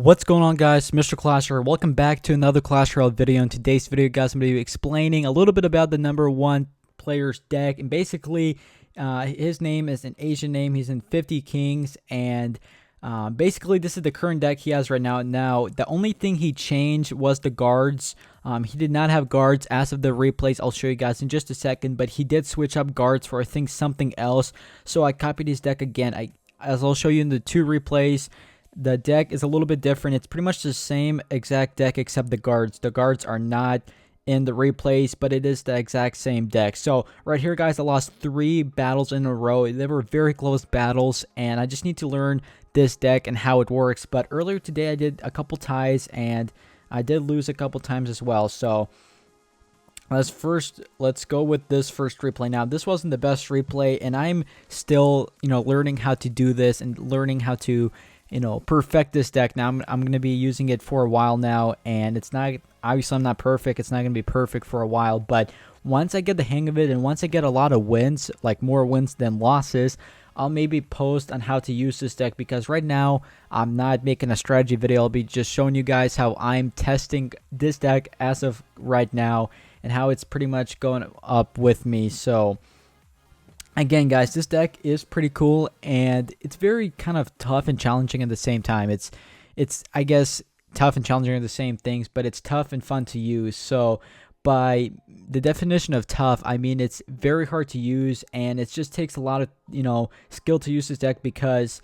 What's going on, guys? Mr. Clash Royale. Welcome back to another Clash Royale video. In today's video, guys, I'm going to be explaining a little bit about the number one player's deck. And basically, his name is an Asian name. He's in 50 Kings. And basically, this is the current deck he has right now. Now, the only thing he changed was the guards. He did not have guards as of the replays. I'll show you guys in just a second. But he did switch up guards for, I think, something else. So I copied his deck again. As I'll show you in the two replays. The deck is a little bit different. It's pretty much the same exact deck except the guards. The guards are not in the replays, but it is the exact same deck. So right here, guys, I lost 3 battles in a row. They were very close battles, and I just need to learn this deck and how it works. But earlier today, I did a couple ties, and I did lose a couple times as well. So let's go with this first replay. Now, this wasn't the best replay, and I'm still, learning how to do this and learning how to perfect this deck. Now I'm going to be using it for a while now, and it's not, obviously I'm not perfect. It's not going to be perfect for a while, but once I get the hang of it and once I get a lot of wins, like more wins than losses, I'll maybe post on how to use this deck, because right now I'm not making a strategy video. I'll be just showing you guys how I'm testing this deck as of right now and how it's pretty much going up with me. So again, guys, this deck is pretty cool, and it's very kind of tough and challenging at the same time. It's I guess tough and challenging are the same things, but it's tough and fun to use. So by the definition of tough, I mean it's very hard to use, and it just takes a lot of skill to use this deck, because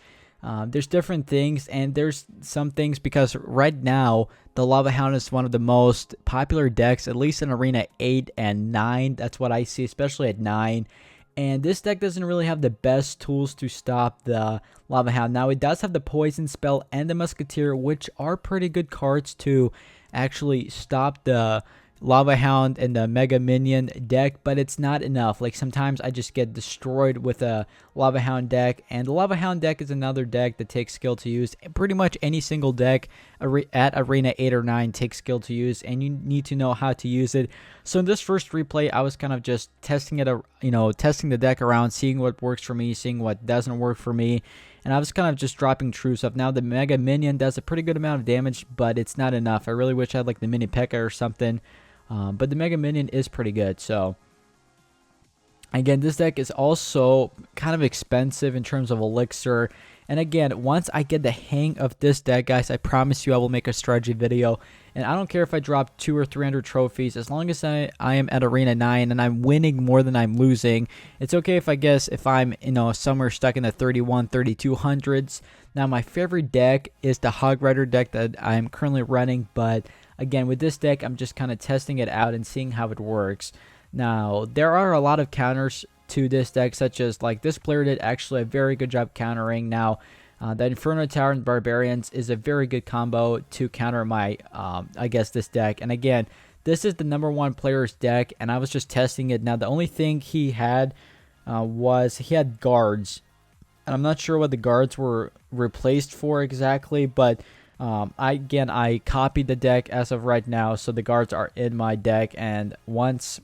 there's different things, and there's some things because right now the Lava Hound is one of the most popular decks, at least in Arena 8 and 9. That's what I see, especially at 9. And this deck doesn't really have the best tools to stop the Lava Hound. Now, it does have the Poison Spell and the Musketeer, which are pretty good cards to actually stop the Lava Hound and the Mega Minion deck, but it's not enough. Like, sometimes I just get destroyed with a Lava Hound deck, and the Lava Hound deck is another deck that takes skill to use. Pretty much any single deck at Arena 8 or 9 takes skill to use, and you need to know how to use it. So in this first replay, I was kind of just testing it, testing the deck around, seeing what works for me, seeing what doesn't work for me. And I was kind of just dropping true stuff. Now, the Mega Minion does a pretty good amount of damage, but it's not enough. I really wish I had like the Mini P.E.K.K.A. or something. But the Mega Minion is pretty good. So again, this deck is also kind of expensive in terms of elixir. And again, once I get the hang of this deck, guys, I promise you I will make a strategy video. And I don't care if I drop 200 or 300 trophies, as long as I am at Arena 9 and I'm winning more than I'm losing. It's okay if if I'm somewhere stuck in the 31, 3200s. Now, my favorite deck is the Hog Rider deck that I'm currently running, but again, with this deck, I'm just kind of testing it out and seeing how it works. Now, there are a lot of counters to this deck, such as like this player did actually a very good job countering. Now, the Inferno Tower and Barbarians is a very good combo to counter my, I guess, this deck. And again, this is the number one player's deck, and I was just testing it. Now, the only thing he had was he had guards. And I'm not sure what the guards were replaced for exactly, but I copied the deck as of right now, so the guards are in my deck. And once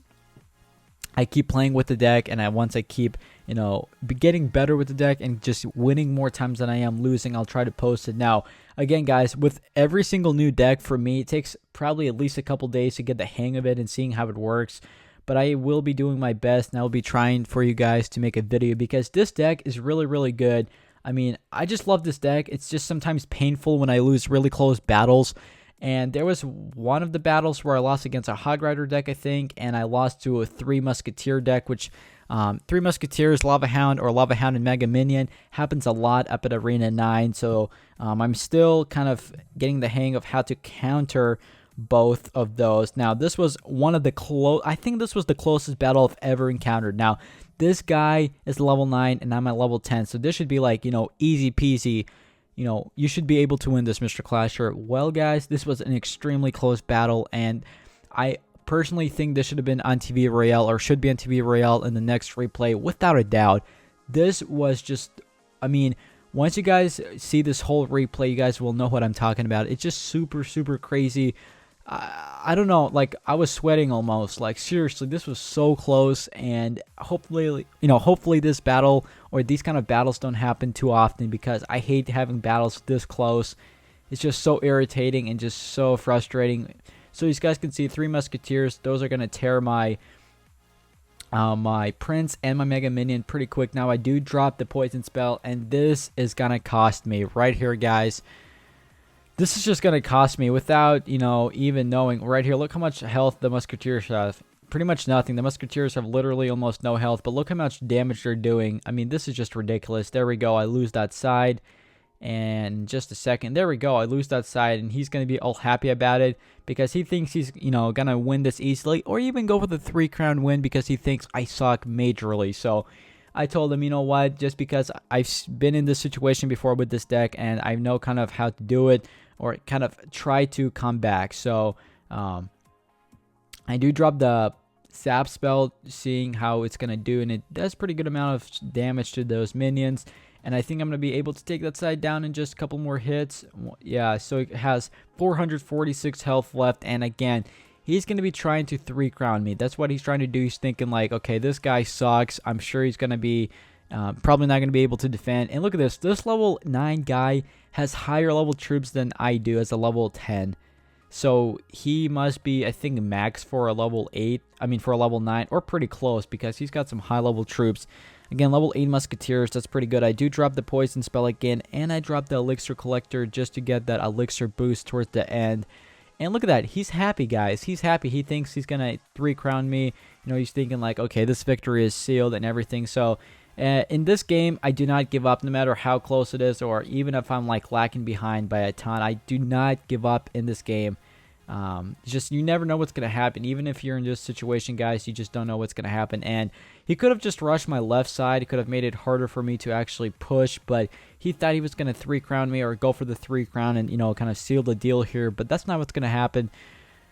I keep playing with the deck, and once I keep getting better with the deck and just winning more times than I am losing, I'll try to post it. Now, again, guys, with every single new deck for me, it takes probably at least a couple days to get the hang of it and seeing how it works. But I will be doing my best, and I will be trying for you guys to make a video, because this deck is really, really good. I mean, I just love this deck. It's just sometimes painful when I lose really close battles. And there was one of the battles where I lost against a Hog Rider deck, I think, and I lost to a 3 Musketeer deck, which 3 Musketeers, Lava Hound, or Lava Hound and Mega Minion happens a lot up at Arena 9. So I'm still kind of getting the hang of how to counter both of those. Now, this was one of the I think this was the closest battle I've ever encountered. Now, this guy is level 9 and I'm at level 10, so this should be like, easy peasy. You should be able to win this, Mr. Clasher. Well, guys, this was an extremely close battle, and I personally think this should have been on TV Royale, or should be on TV Royale in the next replay, without a doubt. This was just, I mean, once you guys see this whole replay, you guys will know what I'm talking about. It's just super, super crazy. I don't know, like, I was sweating almost. Like, seriously, this was so close, and hopefully, hopefully this battle or these kind of battles don't happen too often, because I hate having battles this close. It's just so irritating and just so frustrating. So as you guys can see, 3 Musketeers. Those are going to tear my my Prince and my Mega Minion pretty quick. Now I do drop the Poison Spell, and this is going to cost me right here, guys. This is just going to cost me without, even knowing. Right here, look how much health the Musketeers have. Pretty much nothing. The Musketeers have literally almost no health, but look how much damage they're doing. I mean, this is just ridiculous. There we go. I lose that side. And just a second, there we go. I lose that side, and he's going to be all happy about it because he thinks he's, going to win this easily, or even go for the 3-crown win because he thinks I suck majorly. So I told him, you know what, just because I've been in this situation before with this deck, and I know kind of how to do it, or kind of try to come back. So I do drop the Zap spell, seeing how it's going to do, and it does pretty good amount of damage to those minions. And I think I'm going to be able to take that side down in just a couple more hits. Yeah, so it has 446 health left. And again, he's going to be trying to 3-crown me. That's what he's trying to do. He's thinking like, okay, this guy sucks. I'm sure he's going to be probably not going to be able to defend. And look at this. This level 9 guy has higher level troops than I do as a level 10. So he must be, I think, max for a level 8. I mean, for a level 9, or pretty close, because he's got some high level troops. Again, level 8 Musketeers, that's pretty good. I do drop the Poison Spell again, and I drop the Elixir Collector just to get that Elixir boost towards the end. And look at that. He's happy, guys. He's happy. He thinks he's going to 3-crown me. He's thinking like, okay, this victory is sealed and everything. So in this game, I do not give up no matter how close it is, or even if I'm like lacking behind by a ton. I do not give up in this game. Just, you never know what's going to happen. Even if you're in this situation, guys, you just don't know what's going to happen. And he could have just rushed my left side. He could have made it harder for me to actually push, but he thought he was going to 3-crown me, or go for the 3-crown and, kind of seal the deal here. But that's not what's going to happen.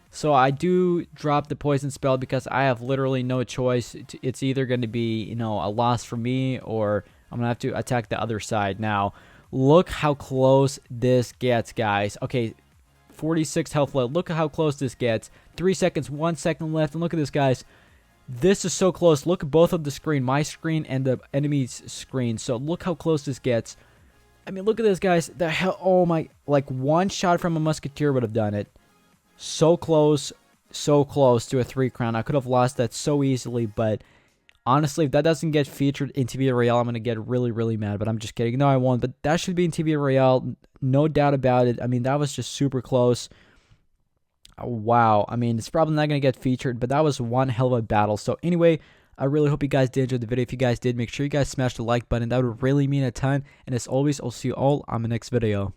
So I do drop the Poison Spell because I have literally no choice. It's either going to be, a loss for me, or I'm going to have to attack the other side. Now, look how close this gets, guys. Okay, 46 health left. Look at how close this gets. 3 seconds, 1 second left. And look at this, guys. This is so close. Look at both of the screen, my screen and the enemy's screen. So look how close this gets. I mean, look at this, guys. The hell, oh my, like one shot from a Musketeer would have done it. So close to a 3-crown. I could have lost that so easily, but honestly, if that doesn't get featured in TV Royale, I'm going to get really, really mad. But I'm just kidding. No, I won't. But that should be in TV Royale. No doubt about it. I mean, that was just super close. Wow. I mean, it's probably not going to get featured, but that was one hell of a battle. So anyway, I really hope you guys did enjoy the video. If you guys did, make sure you guys smash the like button. That would really mean a ton. And as always, I'll see you all on the next video.